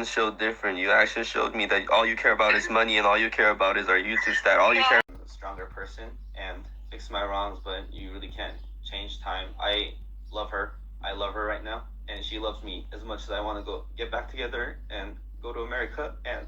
actions showed different. Your actions showed me that all you care about is money and all you care about is our YouTube stat. All you care. I'm a stronger person and fix my wrongs, but you really can't change time. I love her. I love her right now, and she loves me as much as I want to go get back together and go to America and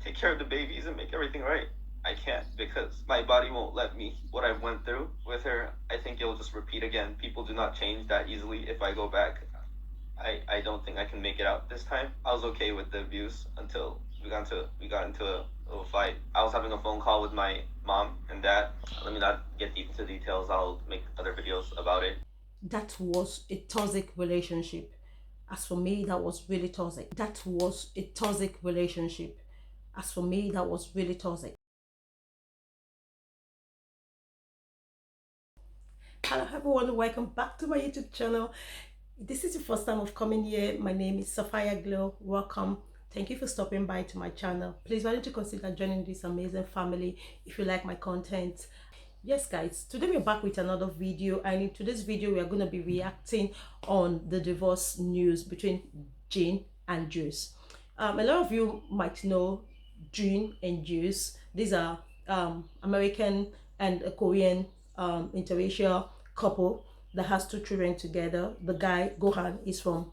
take care of the babies and make everything right. I can't because my body won't let me. What I went through with her, I think it'll just repeat again. People do not change that easily. If I go back, I don't think I can make it out this time. I was okay with the abuse until we got into a little fight. I was having a phone call with my mom and dad. Let me not get deep into details. I'll make other videos about it. That was a toxic relationship. As for me, that was really toxic. That was a toxic relationship. As for me, that was really toxic. Hello everyone, welcome back to my YouTube channel. This is the first time of coming here. My name is Sophia Glow. Welcome. Thank you for stopping by to my channel. Please why don't you consider joining this amazing family if you like my content. Yes guys, today we're back with another video, and in today's video we are going to be reacting on the divorce news between Jin and Juice. A lot of you might know Jin and Juice. These are American and a Korean interracial couple that has two children together. The guy Gohan is from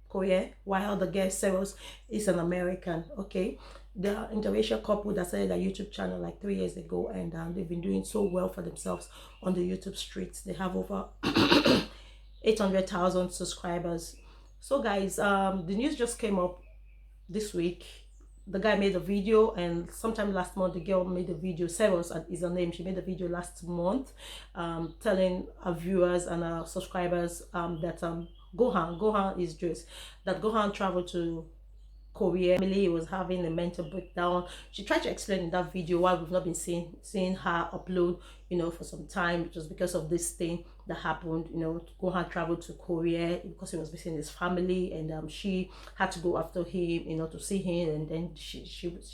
Korea, while the girl Cerose is an American. Okay, the interracial couple that started a YouTube channel like 3 years ago, and they've been doing so well for themselves on the YouTube streets. They have over 800,000 subscribers. So guys, the news just came up this week. The guy made a video, and sometime last month the girl made a video. Cerose is her name. She made a video last month telling our viewers and our subscribers that Gohan is just that Gohan traveled to Korea. Family was having a mental breakdown. She tried to explain in that video why we've not been seeing her upload, for some time. It was because of this thing that happened. Gohan traveled to Korea because he was visiting his family, and she had to go after him, to see him, and then she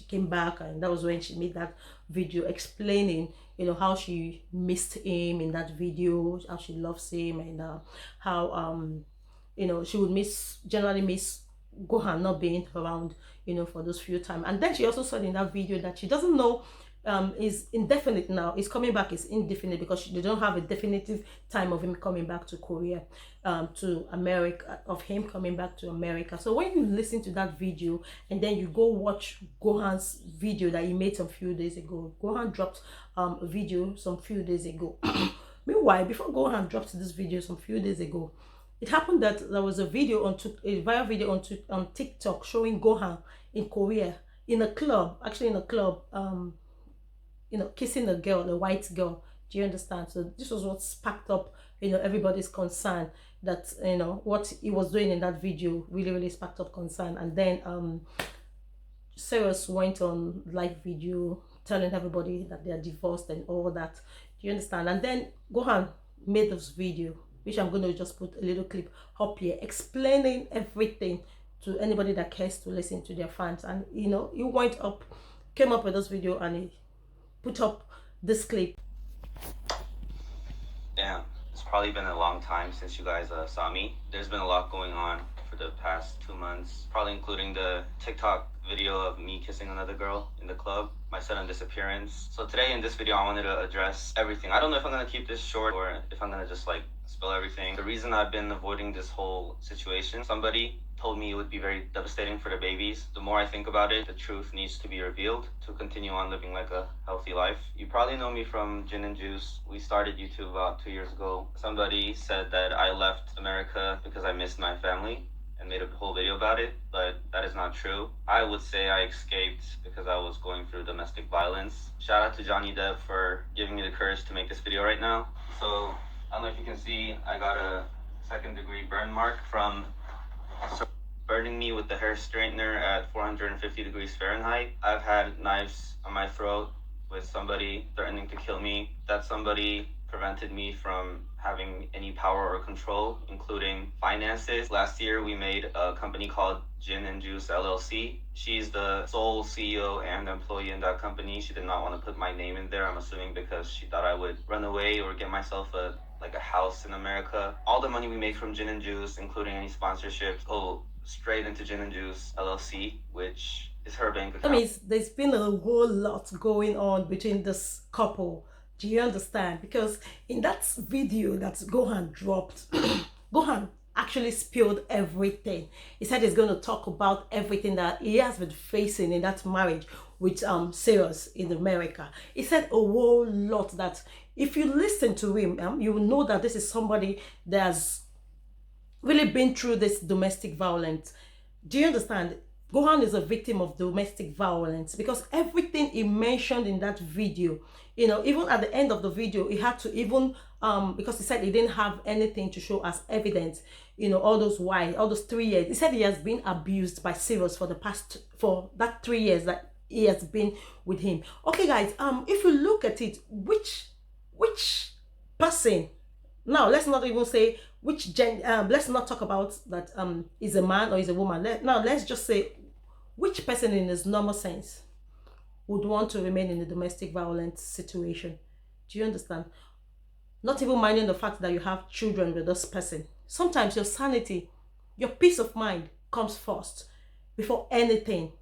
came back, and that was when she made that video explaining, how she missed him in that video, how she loves him, and how she would generally miss Gohan not being around, for those few times. And then she also said in that video that she doesn't know is indefinite now. Is coming back is indefinite because they don't have a definitive time of him coming back to Korea, to America, of him coming back to America. So when you listen to that video and then you go watch Gohan's video that he made some few days ago, Gohan dropped a video some few days ago. Meanwhile, before Gohan dropped this video some few days ago, it happened that there was a video a viral video on TikTok showing Gohan in Korea in a club, kissing a girl, a white girl. Do you understand? So this was what sparked up, everybody's concern that, what he was doing in that video really sparked up concern. And then Cerose went on live video telling everybody that they are divorced and all that. Do you understand? And then Gohan made this video, which I'm going to just put a little clip up here, explaining everything to anybody that cares to listen to their fans. And he came up with this video, and he put up this clip. Damn, it's probably been a long time since you guys saw me. There's been a lot going on for the past 2 months, probably including the TikTok video of me kissing another girl in the club, my sudden disappearance. So today in this video I wanted to address everything. I don't know if I'm gonna keep this short or if I'm gonna just spill everything. The reason I've been avoiding this whole situation, somebody told me it would be very devastating for the babies. The more I think about it, the truth needs to be revealed to continue on living like a healthy life. You probably know me from Gin and Juice. We started YouTube about 2 years ago. Somebody said that I left America because I missed my family and made a whole video about it, but that is not true. I would say I escaped because I was going through domestic violence. Shout out to Johnny Depp for giving me the courage to make this video right now. So I don't know if you can see, I got a 2nd-degree burn mark from burning me with the hair straightener at 450 degrees Fahrenheit. I've had knives on my throat with somebody threatening to kill me. That somebody prevented me from having any power or control, including finances. Last year, we made a company called Gin and Juice LLC. She's the sole CEO and employee in that company. She did not want to put my name in there, I'm assuming because she thought I would run away or get myself a house in America. All the money we make from Gin and Juice, including any sponsorships, straight into Gin and Juice LLC, which is her bank I account. mean, there's been a whole lot going on between this couple. Do you understand? Because in that video that Gohan dropped, Gohan actually spilled everything. He said he's going to talk about everything that he has been facing in that marriage with Cerose in America. He said a whole lot that if you listen to him, you will know that this is somebody that's really been through this domestic violence. Do you understand? Gohan is a victim of domestic violence because everything he mentioned in that video, even at the end of the video, he had to even because he said he didn't have anything to show as evidence, all those 3 years. He said he has been abused by Cerose for that 3 years that he has been with him. Okay, guys, if you look at it, which person, now let's not even say which let's not talk about that is a man or is a woman. Now let's just say which person in his normal sense would want to remain in a domestic violence situation. Do you understand? Not even minding the fact that you have children with this person. Sometimes your sanity, your peace of mind comes first before anything.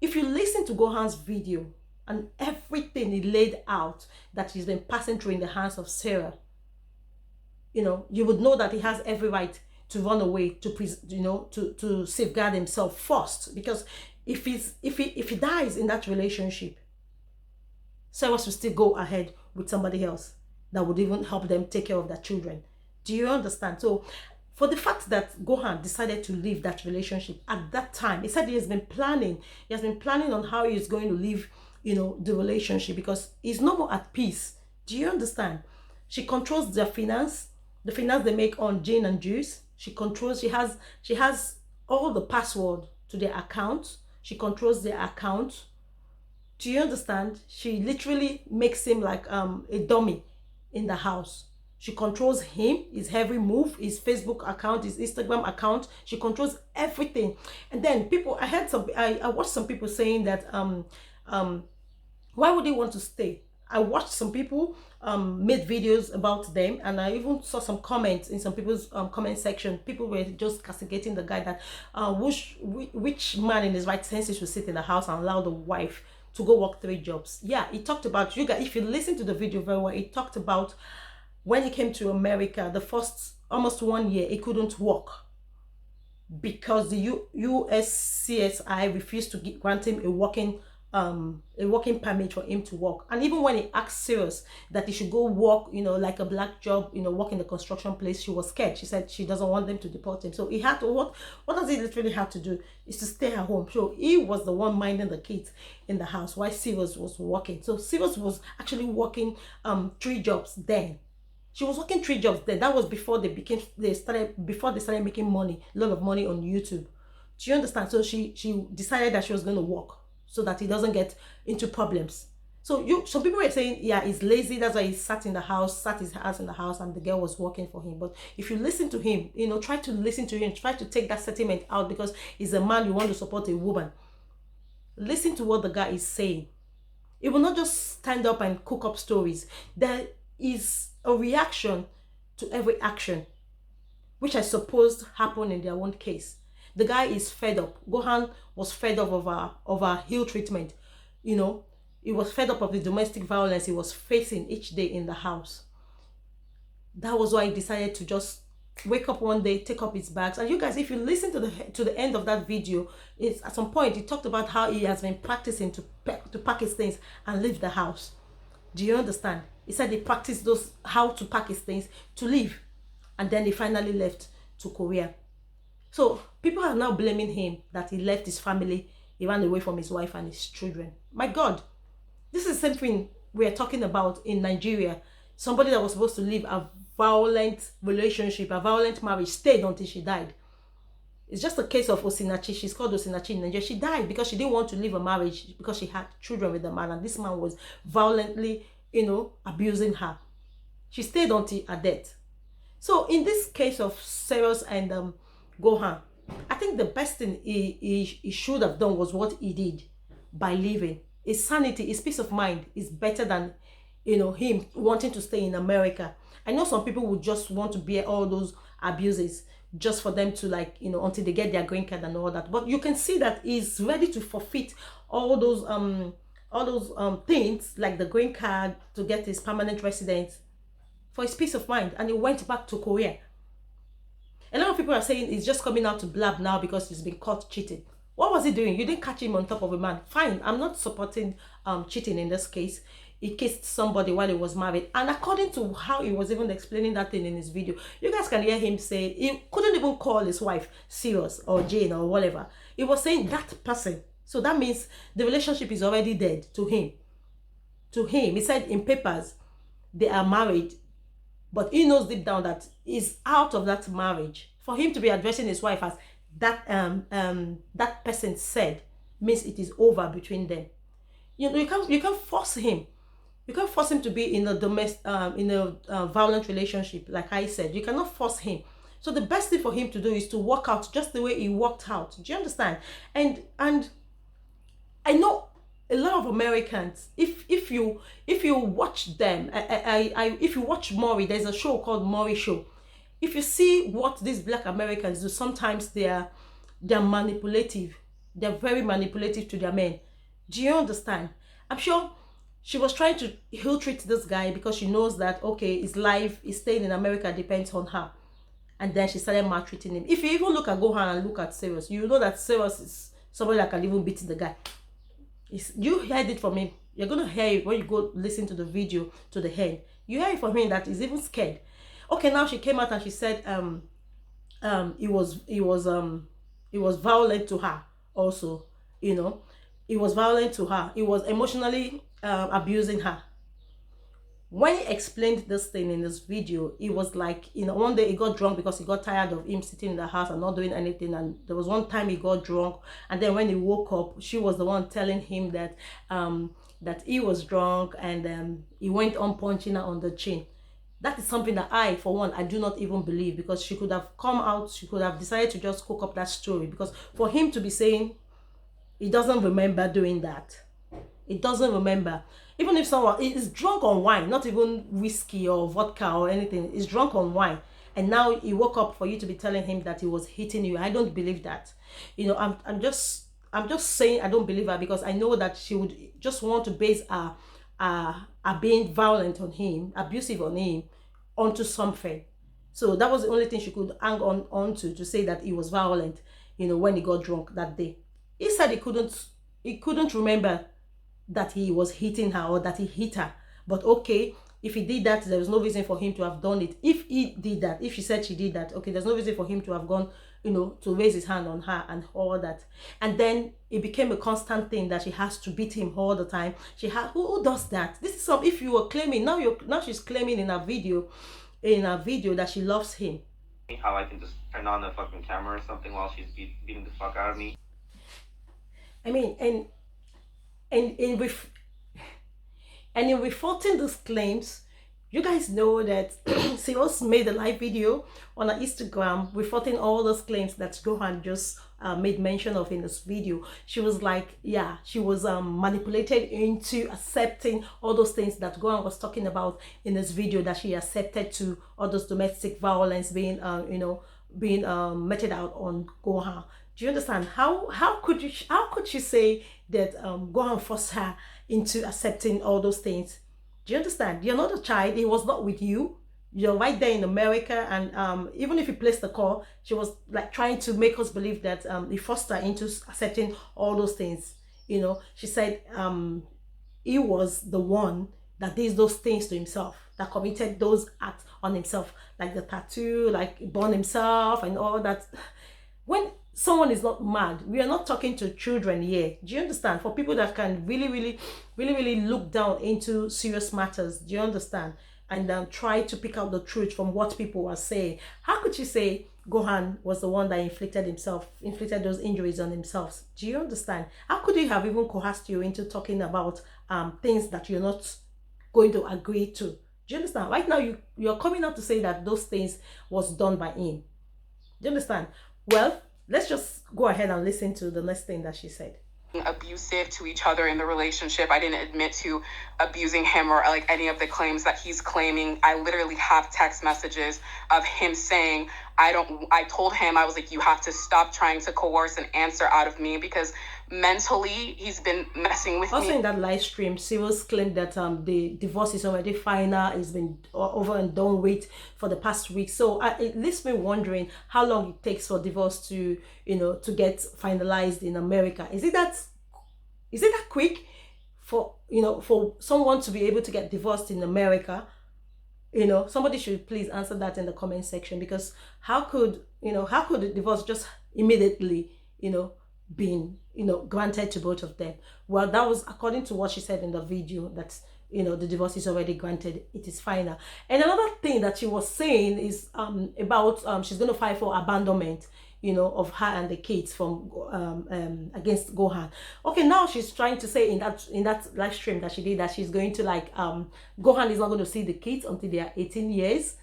If you listen to Gohan's video and everything he laid out that he's been passing through in the hands of Sarah, you would know that he has every right to run away, to safeguard himself first. Because if he dies in that relationship, Sarah will still go ahead with somebody else that would even help them take care of their children. Do you understand? So for the fact that Gohan decided to leave that relationship at that time, he said he has been planning on how he is going to leave, the relationship, because he's no more at peace. Do you understand? She controls their finance, the finance they make on gin and juice. She has all the password to their account. She controls their account. Do you understand? She literally makes him like a dummy in the house. She controls him, his every move, his Facebook account, his Instagram account. She controls everything. And then I watched some people saying that why would they want to stay? I watched some people made videos about them, and I even saw some comments in some people's comment section. People were just castigating the guy that which man in his right senses should sit in the house and allow the wife to go work 3 jobs. Yeah, he talked about, you guys, if you listen to the video very well, he talked about when he came to America, the first almost 1 year, he couldn't work because the USCSI refused to grant him a working permit for him to work. And even when he asked Cerose that he should go work, like a black job, work in the construction place, she was scared. She said she doesn't want them to deport him. So he had to, what does he literally have to do is to stay at home. So he was the one minding the kids in the house while Cerose was working. So Cerose was actually working 3 jobs then. She was working 3 jobs then. That was before they started making money, a lot of money on YouTube. Do you understand? So she decided that she was going to work so that he doesn't get into problems. So some people were saying, yeah, he's lazy, that's why he sat his ass in the house, and the girl was working for him. But if you listen to him, try to listen to him, try to take that sentiment out, because he's a man, you want to support a woman. Listen to what the guy is saying. He will not just stand up and cook up stories. There is a reaction to every action, which I suppose happened in their own case. The guy is fed up. Gohan was fed up of our heel treatment. He was fed up of the domestic violence he was facing each day in the house. That was why he decided to just wake up one day, take up his bags. And you guys, if you listen to the end of that video, it's at some point he talked about how he has been practicing to pack his things and leave the house. Do you understand? He said he practiced how to pack his things to leave, and then he finally left to Korea. So people are now blaming him that he left his family, he ran away from his wife and his children. My God, this is the same thing we are talking about in Nigeria. Somebody that was supposed to live a violent relationship, a violent marriage, stayed until she died. It's just a case of Osinachi. She's called Osinachi in Nigeria. She died because she didn't want to leave a marriage because she had children with the man, and this man was violently, abusing her. She stayed until her death. So in this case of Cerose and Gohan, I think the best thing he should have done was what he did by leaving. His sanity, his peace of mind is better than him wanting to stay in America. I know some people would just want to bear all those abuses just for them to, like, you know, until they get their green card and all that. But you can see that he's ready to forfeit all those things like the green card to get his permanent residence for his peace of mind, and he went back to Korea. A lot of people are saying he's just coming out to blab now because he's been caught cheating. What was he doing? You didn't catch him on top of a man. Fine, I'm not supporting cheating in this case. He kissed somebody while he was married, and according to how he was even explaining that thing in his video, you guys can hear him say he couldn't even call his wife Cerose or Jane or whatever. He was saying that person. So that means the relationship is already dead to him. To him, he said in papers they are married, but he knows deep down that he's out of that marriage. For him to be addressing his wife as that that person said, means it is over between them. You know, you can't force him. You can't force him to be in a domestic violent relationship. Like I said, you cannot force him. So the best thing for him to do is to walk out just the way he walked out. Do you understand? And I know a lot of Americans, if you watch them, if you watch Maury, there's a show called Maury Show. If you see what these Black Americans do, sometimes they're manipulative. They're very manipulative to their men. Do you understand? I'm sure she was trying to ill-treat this guy because she knows that, okay, his life, his staying in America depends on her. And then she started maltreating him. If you even look at Gohan and look at Cerose, you know that Cerose is somebody that can even beat the guy. You heard it from him. You're going to hear it when you go listen to the video to the end. You hear it from him that he's even scared. Okay, now she came out and she said he was violent to her also, you know. He was violent to her. He was emotionally abusing her. When he explained this thing in this video, it was like, you know, one day he got drunk because he got tired of him sitting in the house and not doing anything. And there was one time he got drunk, and then when he woke up, she was the one telling him that that he was drunk, and he went on punching her on the chin. That is something that I, for one, I do not even believe, because she could have come out, she could have decided to just cook up that story, because for him to be saying he doesn't remember doing that, he doesn't remember. Even if someone is drunk on wine, not even whiskey or vodka or anything, is drunk on wine, and now he woke up for you to be telling him that he was hitting you, I don't believe that. You know, I'm just saying I don't believe her, because I know that she would just want to base being violent on him, abusive on him, onto something. So that was the only thing she could hang on to say that he was violent, you know, when he got drunk that day. He said he couldn't remember that he was hitting her or that he hit her. But okay, if he did that, there was no reason for him to have done it. If he did that, if she said she did that, okay, there's no reason for him to have gone, you know, to raise his hand on her and all that. And then it became a constant thing that she has to beat him all the time. Who does that? This is some, if you were claiming, now she's claiming in her video that she loves him. How I can just turn on the fucking camera or something while she's beating the fuck out of me. I mean, and in refuting these claims, you guys know that Cerose made a live video on her Instagram refuting all those claims that Gohan just made mention of in this video. She was like, yeah, she was manipulated into accepting all those things that Gohan was talking about in this video, that she accepted to all those domestic violence being meted out on Gohan. Do you understand? How could she say that Gohan forced her into accepting all those things? Do you understand? You're not a child. He was not with you. You're right there in America, and even if you placed the call, she was like trying to make us believe that he forced her into accepting all those things. You know, she said he was the one that did those things to himself, that committed those acts on himself, like the tattoo, like burn himself and all that. When someone is not mad, we are not talking to children here. Do you understand? For people that can really look down into serious matters, do you understand? And try to pick out the truth from what people are saying. How could you say Gohan was the one that inflicted those injuries on himself? Do you understand? How could he have even coerced you into talking about things that you're not going to agree to? Do you understand? Right now, you're coming out to say that those things was done by him. Do you understand? Well, let's just go ahead and listen to the next thing that she said. abusive to each other in the relationship. I didn't admit to abusing him or like any of the claims that he's claiming. I literally have text messages of him saying, I told him, I was like, you have to stop trying to coerce an answer out of me because mentally he's been messing with Also me. in that live stream, Cerose claimed that the divorce is already final, it's been over and done with for the past week. So it leaves me wondering how long it takes for divorce to, to get finalized in America. Is it that quick for, for someone to be able to get divorced in America? Somebody should please answer that in the comment section, because how could the divorce just immediately, been, granted to both of them? Well, that was according to what she said in the video, that the divorce is already granted, it is final. And another thing that she was saying is about she's going to fight for abandonment, of her and the kids from against Gohan. Okay, now she's trying to say in that live stream that she did, that she's going to, like, Gohan is not going to see the kids until they are 18 years.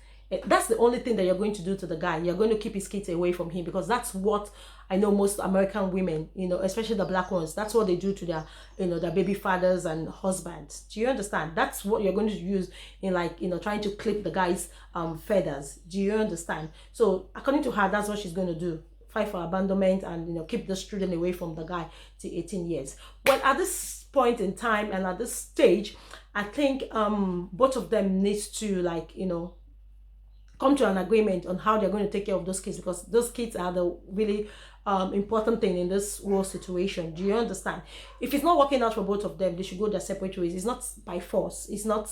That's the only thing that you're going to do to the guy. You're going to keep his kids away from him, because that's what I know most American women, especially the black ones, that's what they do to their baby fathers and husbands. Do you understand? That's what you're going to use in, like, trying to clip the guy's feathers. Do you understand? So according to her, that's what she's going to do. Fight for abandonment and, keep the children away from the guy to 18 years. Well, at this point in time and at this stage, I think both of them needs to, like, come to an agreement on how they're going to take care of those kids, because those kids are the really important thing in this whole situation. Do you understand? If it's not working out for both of them, they should go their separate ways. It's not by force. It's not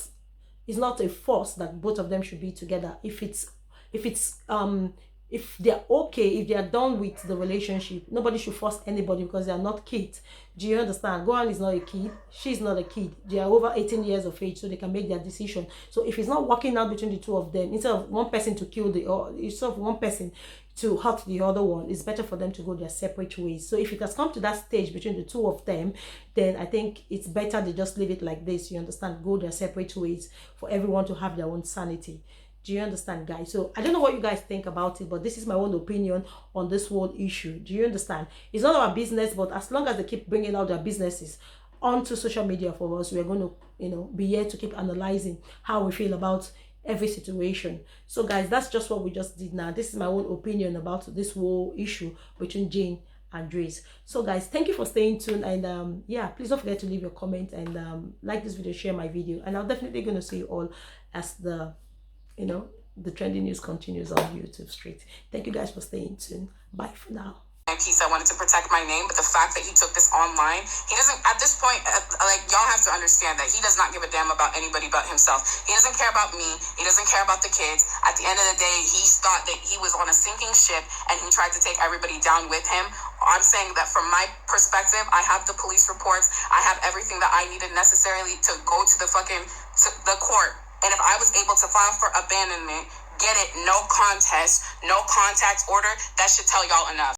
a force that both of them should be together. If they're okay, if they are done with the relationship, nobody should force anybody, because they are not kids. Do you understand? Gohan is not a kid, she's not a kid. They are over 18 years of age, so they can make their decision. So if it's not working out between the two of them, instead of one person to kill instead of one person to hurt the other one, it's better for them to go their separate ways. So if it has come to that stage between the two of them, then I think it's better they just leave it like this. You understand? Go their separate ways, for everyone to have their own sanity. Do you understand, guys? So I don't know what you guys think about it, but this is my own opinion on this whole issue. Do you understand? It's not our business, but as long as they keep bringing out their businesses onto social media for us, we're going to, be here to keep analyzing how we feel about every situation. So guys, that's just what we just did now. This is my own opinion about this whole issue between Jane and Grace. So guys, thank you for staying tuned, and yeah, please don't forget to leave your comment and like this video, share my video, and I'm definitely going to see you all as the trending news continues on YouTube Street. Thank you guys for staying tuned. Bye for now. Piece, I wanted to protect my name, but the fact that he took this online, he doesn't, at this point, like, y'all have to understand that he does not give a damn about anybody but himself. He doesn't care about me. He doesn't care about the kids. At the end of the day, he thought that he was on a sinking ship, and he tried to take everybody down with him. I'm saying that from my perspective, I have the police reports. I have everything that I needed necessarily to go to the court. And if I was able to file for abandonment, get it, no contest, no contact order, that should tell y'all enough.